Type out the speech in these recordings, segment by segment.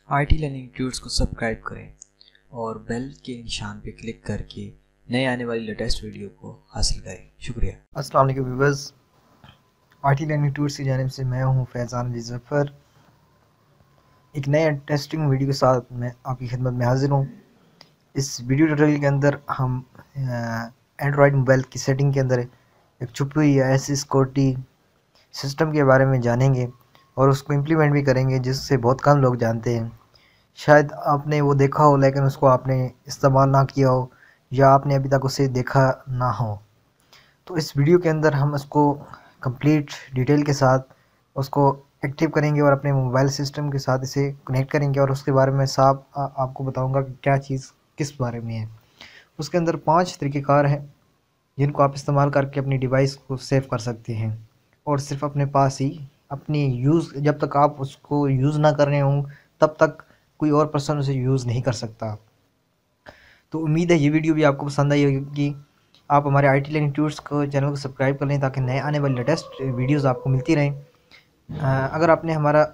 IT learning tuts को subscribe करें और बेल के निशान पर क्लिक करके नए आने वाली लेटेस्ट वीडियो को हासिल करें। शुक्रिया। अस्सलाम वालेकुम व्यूअर्स, आईटी लर्निंग ट्यूट्स की जानिब से मैं हूं फैज़ान अली ज़फ़र। एक नए टेस्टिंग वीडियो के साथ मैं आपकी खिदमत में हाजिर हूं। इस वीडियो ट्यूटोरियल के अंदर हम एंड्रॉयड मोबाइल की सेटिंग के अंदर एक छुपी हुई ऐसी सिक्योरिटी सिस्टम के बारे में जानेंगे और उसको इम्प्लीमेंट भी करेंगे, जिससे बहुत कम लोग जानते हैं। शायद आपने वो देखा हो लेकिन उसको आपने इस्तेमाल ना किया हो, या आपने अभी तक उसे देखा ना हो। तो इस वीडियो के अंदर हम उसको कंप्लीट डिटेल के साथ उसको एक्टिव करेंगे और अपने मोबाइल सिस्टम के साथ इसे कनेक्ट करेंगे और उसके बारे में साफ आपको बताऊंगा कि क्या चीज़ किस बारे में है। उसके अंदर 5 तरीक़ेकार हैं जिनको आप इस्तेमाल करके अपनी डिवाइस को सेव कर सकते हैं, और सिर्फ अपने पास ही अपनी जब तक आप उसको यूज़ ना कर रहे हों तब तक कोई और पर्सन उसे यूज़ नहीं कर सकता। तो उम्मीद है ये वीडियो भी आपको पसंद आई होगी। आप हमारे आईटी लर्निंग ट्यूट्स को चैनल को सब्सक्राइब कर लें ताकि नए आने वाली लेटेस्ट वीडियोस आपको मिलती रहें। अगर आपने हमारा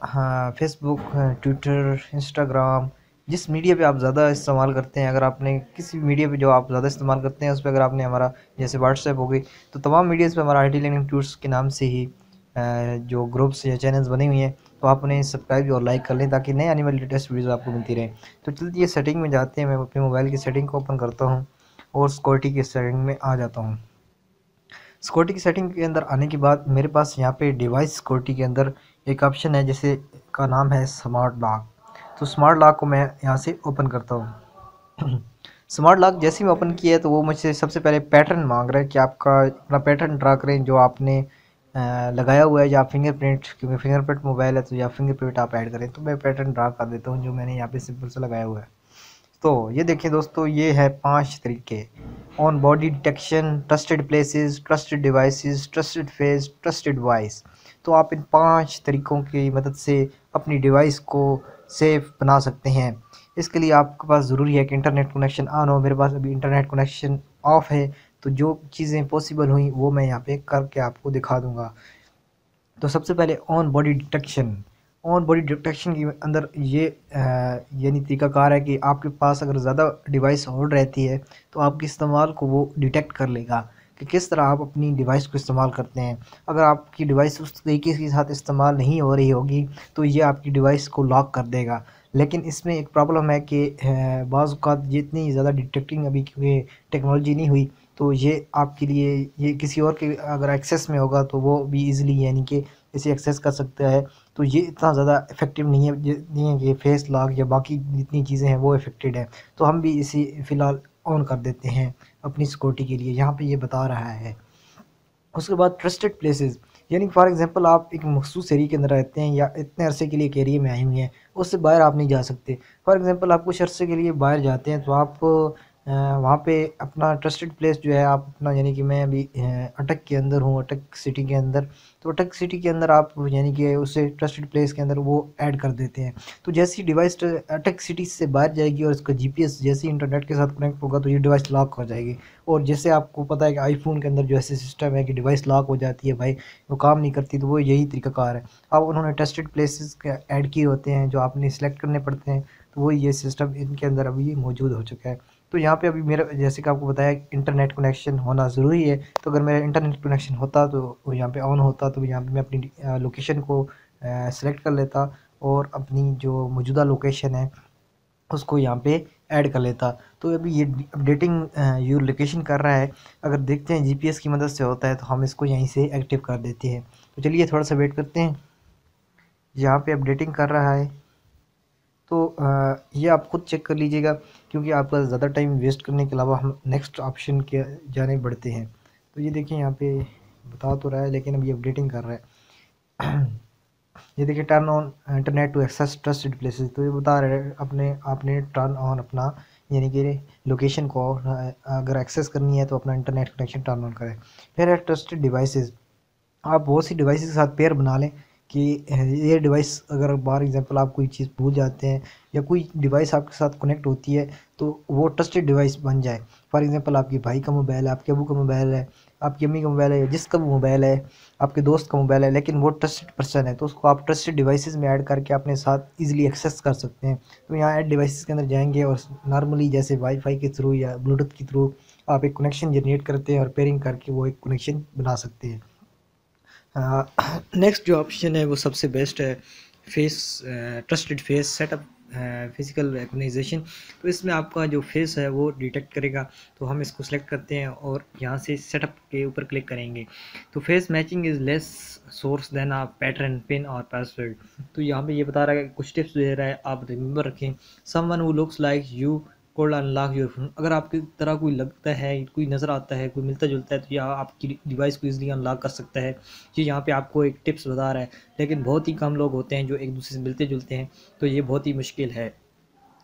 फेसबुक, ट्विटर, इंस्टाग्राम, जिस मीडिया पे आप ज़्यादा इस्तेमाल करते हैं, अगर आपने किसी मीडिया पे जो आप ज़्यादा इस्तेमाल करते हैं उस पर अगर आपने हमारा जैसे व्हाट्सएप हो गई, तो तमाम मीडियाज़ पे हमारा आईटी लर्निंग ट्यूट्स के नाम से ही जो ग्रुप्स या चैनल्स बने हुए हैं, तो आप उन्हें सब्सक्राइब और लाइक कर लें ताकि नए आने वाली लेटेस्ट वीडियोस आपको मिलती रहें। तो चलिए सेटिंग में जाते हैं। मैं अपने मोबाइल की सेटिंग को ओपन करता हूँ और सिक्योरिटी की सेटिंग में आ जाता हूँ। सिक्योरिटी की सेटिंग के अंदर आने के बाद मेरे पास यहाँ पे डिवाइस सिक्योरिटी के अंदर एक ऑप्शन है जिसे का नाम है स्मार्ट लॉक। तो स्मार्ट लॉक को मैं यहाँ से ओपन करता हूँ। स्मार्ट लॉक जैसे ही मैं ओपन किया है तो वो मुझसे सबसे पहले पैटर्न मांग रहा है कि आपका अपना पैटर्न ड्रा करें जो आपने लगाया हुआ है, या फिंगरप्रिंट, क्योंकि फिंगरप्रिंट मोबाइल है तो या फिंगरप्रिंट आप ऐड करें। तो मैं पैटर्न ड्रा कर देता हूँ जो मैंने यहाँ पे सिंपल से लगाया हुआ है। तो ये देखिए दोस्तों, ये है 5 तरीके: on body detection, trusted places, trusted devices, trusted face, trusted voice. तो आप इन 5 तरीक़ों की मदद से अपनी डिवाइस को सेफ बना सकते हैं। इसके लिए आपके पास ज़रूरी है कि इंटरनेट कनेक्शन ऑन हो। मेरे पास अभी इंटरनेट कनेक्शन ऑफ है, तो जो चीज़ें पॉसिबल हुई वो मैं यहाँ पे करके आपको दिखा दूँगा। तो सबसे पहले on body detection. On body detection के अंदर ये यानी तरीक़ाकार है कि आपके पास अगर ज़्यादा डिवाइस होल्ड रहती है तो आपके इस्तेमाल को वो डिटेक्ट कर लेगा कि किस तरह आप अपनी डिवाइस को इस्तेमाल करते हैं। अगर आपकी डिवाइस उस तरीके के साथ इस्तेमाल नहीं हो रही होगी तो ये आपकी डिवाइस को लॉक कर देगा। लेकिन इसमें एक प्रॉब्लम है कि बाज़ औक़ात जितनी ज़्यादा डिटेक्टिंग अभी क्योंकि टेक्नोलॉजी नहीं हुई, तो ये आपके लिए ये किसी और के अगर एक्सेस में होगा तो वो भी ईज़िली यानी कि इसे एक्सेस कर सकता है। तो ये इतना ज़्यादा इफ़ेक्टिव नहीं है कि फेस लॉक या बाकी जितनी चीज़ें हैं वो इफ़ेक्टेड है। तो हम भी इसे फ़िलहाल ऑन कर देते हैं अपनी सिक्योरिटी के लिए। यहाँ पे ये बता रहा है। उसके बाद ट्रस्टेड प्लेसेस, यानी फॉर एग्जांपल आप एक मखसूस एरिया के अंदर रहते हैं या इतने अरसे के लिए एक एरिया में आए हुए हैं, उससे बाहर आप नहीं जा सकते। फॉर एग्जांपल आप कुछ अरसे के लिए बाहर जाते हैं तो आप वहाँ पे अपना ट्रस्टेड प्लेस जो है आप अपना, यानी कि मैं अभी अटक के अंदर हूँ, अटक सिटी के अंदर। तो अटक सिटी के अंदर आप यानी कि उसे ट्रस्टेड प्लेस के अंदर वो ऐड कर देते हैं। तो जैसी डिवाइस अटक सिटी से बाहर जाएगी और इसका जीपीएस जैसे इंटरनेट के साथ कनेक्ट होगा तो ये डिवाइस लॉक हो जाएगी। और जैसे आपको पता है कि आईफोन के अंदर जो ऐसे सिस्टम है कि डिवाइस लॉक हो जाती है, भाई वो काम नहीं करती, तो वो यही तरीक़ाकार है। अब उन्होंने ट्रस्टेड प्लेसेस ऐड किए होते हैं जो आपने सिलेक्ट करने पड़ते हैं, तो वो ये सिस्टम इनके अंदर अभी मौजूद हो चुका है। तो यहाँ पे अभी मेरा जैसे कि आपको बताया इंटरनेट कनेक्शन होना ज़रूरी है। तो अगर मेरा इंटरनेट कनेक्शन होता तो यहाँ पे ऑन होता, तो यहाँ पे मैं अपनी लोकेशन को सिलेक्ट कर लेता और अपनी जो मौजूदा लोकेशन है उसको यहाँ पे ऐड कर लेता। तो अभी ये अपडेटिंग योर लोकेशन कर रहा है। अगर देखते हैं जीपीएस की मदद से होता है तो हम इसको यहीं से एक्टिव कर देते हैं। तो चलिए थोड़ा सा वेट करते हैं, यहाँ पे अपडेटिंग कर रहा है। तो ये आप खुद चेक कर लीजिएगा, क्योंकि आपका ज़्यादा टाइम वेस्ट करने के अलावा हम नेक्स्ट ऑप्शन के जाने बढ़ते हैं। तो ये देखिए यहाँ पे बता तो रहा है लेकिन अभी अपडेटिंग कर रहा है। ये देखिए turn on internet to access trusted places. तो ये बता रहे हैं आपने टर्न ऑन अपना यानी कि लोकेशन को अगर एक्सेस करनी है तो अपना इंटरनेट कनेक्शन टर्न ऑन करें। फिर है ट्रस्टेड डिवाइसेस। आप बहुत सी डिवाइसेस के साथ पेयर बना लें कि ये डिवाइस अगर फॉर एग्जांपल आप कोई चीज़ भूल जाते हैं या कोई डिवाइस आपके साथ कनेक्ट होती है तो वो ट्रस्टेड डिवाइस बन जाए। फॉर एग्जांपल आपके भाई का मोबाइल है, आपके अबू का मोबाइल है, आपकी अम्मी का मोबाइल है, जिसका भी मोबाइल है, आपके दोस्त का मोबाइल है, लेकिन वो ट्रस्टेड पर्सन है तो उसको आप ट्रस्टेड डिवाइसेस में ऐड करके अपने साथ इजीली एक्सेस कर सकते हैं। तो यहाँ ऐड डिवाइसेस के अंदर जाएंगे और नॉर्मली जैसे वाईफाई के थ्रू या ब्लूटूथ के थ्रू आप एक कनेक्शन जनरेट करते हैं और पेयरिंग करके वो एक कनेक्शन बना सकते हैं। नेक्स्ट जो ऑप्शन है वो सबसे बेस्ट है, face trusted face setup physical recognisation. तो इसमें आपका जो फेस है वो डिटेक्ट करेगा। तो हम इसको सेलेक्ट करते हैं और यहाँ से सेटअप के ऊपर क्लिक करेंगे। तो face matching is less source then a pattern pin और पासवर्ड। तो यहाँ पे ये बता रहा है, कुछ टिप्स दे रहा है, आप रिमेंबर रखें। Someone who looks like you code unlock your phone. अगर आपकी तरह कोई लगता है, कोई नज़र आता है, कोई मिलता जुलता है, तो यह आपकी डिवाइस को इजीली अनलॉक कर सकता है। ये यहाँ पे आपको एक टिप्स बता रहा है, लेकिन बहुत ही कम लोग होते हैं जो एक दूसरे से मिलते जुलते हैं, तो ये बहुत ही मुश्किल है।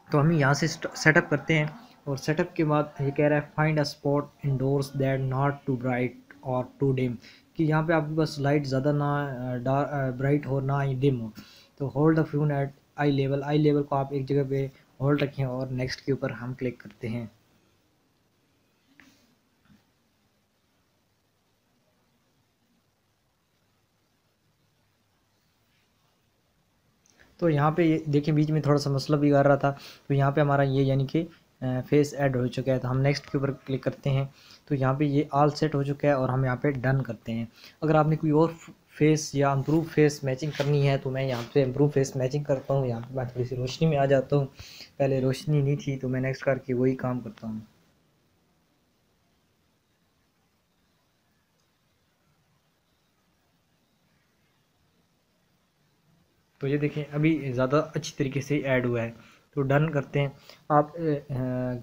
तो हम यहाँ से सेटअप करते हैं और सेटअप के बाद ये कह रहा है find a spot indoors that not too bright और टू डिम, कि यहाँ पे आपके पास लाइट ज़्यादा ना ब्राइट हो ना ही डिम हो। तो hold the phone at eye level को आप एक जगह पे होल्ड रखें और नेक्स्ट के ऊपर हम क्लिक करते हैं। तो यहाँ पे ये देखिए बीच में थोड़ा सा मसला भी आ रहा था। तो यहाँ पे हमारा ये यानी कि फेस ऐड हो चुका है। तो हम नेक्स्ट के ऊपर क्लिक करते हैं। तो यहाँ पे ये ऑल सेट हो चुका है और हम यहाँ पे डन करते हैं। अगर आपने कोई और फेस या इम्प्रूव फेस मैचिंग करनी है तो मैं यहाँ पे इम्प्रूव फेस मैचिंग करता हूँ। यहाँ पे मैं थोड़ी सी रोशनी में आ जाता हूँ, पहले रोशनी नहीं थी तो मैं नेक्स्ट करके वही काम करता हूँ। तो ये देखें अभी ज़्यादा अच्छी तरीके से ऐड हुआ है। तो डन करते हैं। आप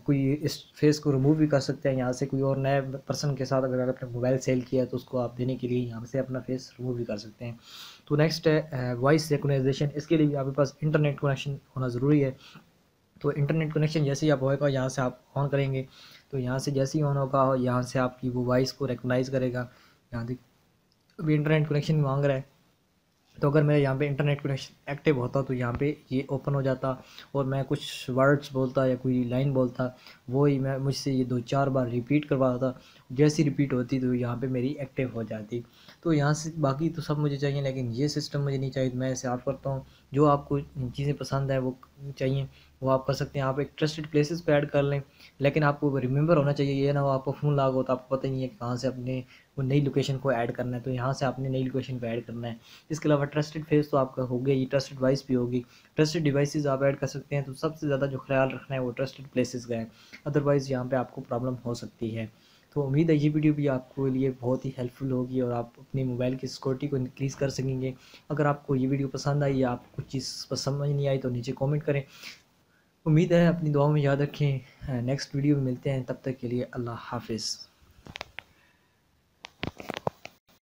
कोई इस फेस को रिमूव भी कर सकते हैं यहाँ से। कोई और नए पर्सन के साथ अगर आपने मोबाइल सेल किया है तो उसको आप देने के लिए यहाँ से अपना फेस रिमूव भी कर सकते हैं। तो नेक्स्ट है वॉइस रिकग्नाइजेशन। इसके लिए भी आपके पास इंटरनेट कनेक्शन होना ज़रूरी है। तो इंटरनेट कनेक्शन जैसे ही आप होएगा यहाँ से आप ऑन करेंगे। तो यहाँ से जैसे ही ऑन होगा यहाँ से आपकी वो वॉइस को रिकग्नाइज़ करेगा। यहाँ देख अभी इंटरनेट कनेक्शन मांग रहा है। तो अगर मेरे यहाँ पे इंटरनेट कनेक्शन एक्टिव होता तो यहाँ पे ये ओपन हो जाता और मैं कुछ वर्ड्स बोलता या कोई लाइन बोलता, वो ही मैं मुझसे ये 2-4 बार रिपीट करवाता। जैसी रिपीट होती तो यहाँ पे मेरी एक्टिव हो जाती। तो यहाँ से बाकी तो सब मुझे चाहिए, लेकिन ये सिस्टम मुझे नहीं चाहिए। मैं इसे ऑफ करता हूँ। जो आपको चीज़ें पसंद है वो चाहिए वो आप कर सकते हैं। आप एक ट्रस्टेड प्लेसेस पे ऐड कर लें, लेकिन आपको रिमेंबर होना चाहिए। ये ना हो आपका फ़ोन लॉक हो तो आपको पता ही नहीं है कि कहाँ से अपने वो नई लोकेशन को ऐड करना है। तो यहाँ से आपने नई लोकेशन को ऐड करना है। इसके अलावा ट्रस्टेड फेस तो आपका हो गया, ये ट्रस्टेड डिवाइस भी होगी। ट्रस्टेड डिवाइसेस आप ऐड कर सकते हैं। तो सबसे ज़्यादा जो ख्याल रखना है वो ट्रस्टेड प्लेसेस का है, अदरवाइज़ यहाँ पे आपको प्रॉब्लम हो सकती है। तो उम्मीद है ये वीडियो भी आपको लिए बहुत ही हेल्पफुल होगी और आप अपने मोबाइल की सिक्योरिटी को इंक्रीज़ कर सकेंगे। अगर आपको ये वीडियो पसंद आई या आपको कुछ चीज़ समझ नहीं आई तो नीचे कमेंट करें। उम्मीद है अपनी दुआओं में याद रखें। नेक्स्ट वीडियो में मिलते हैं, तब तक के लिए अल्लाह हाफिज़।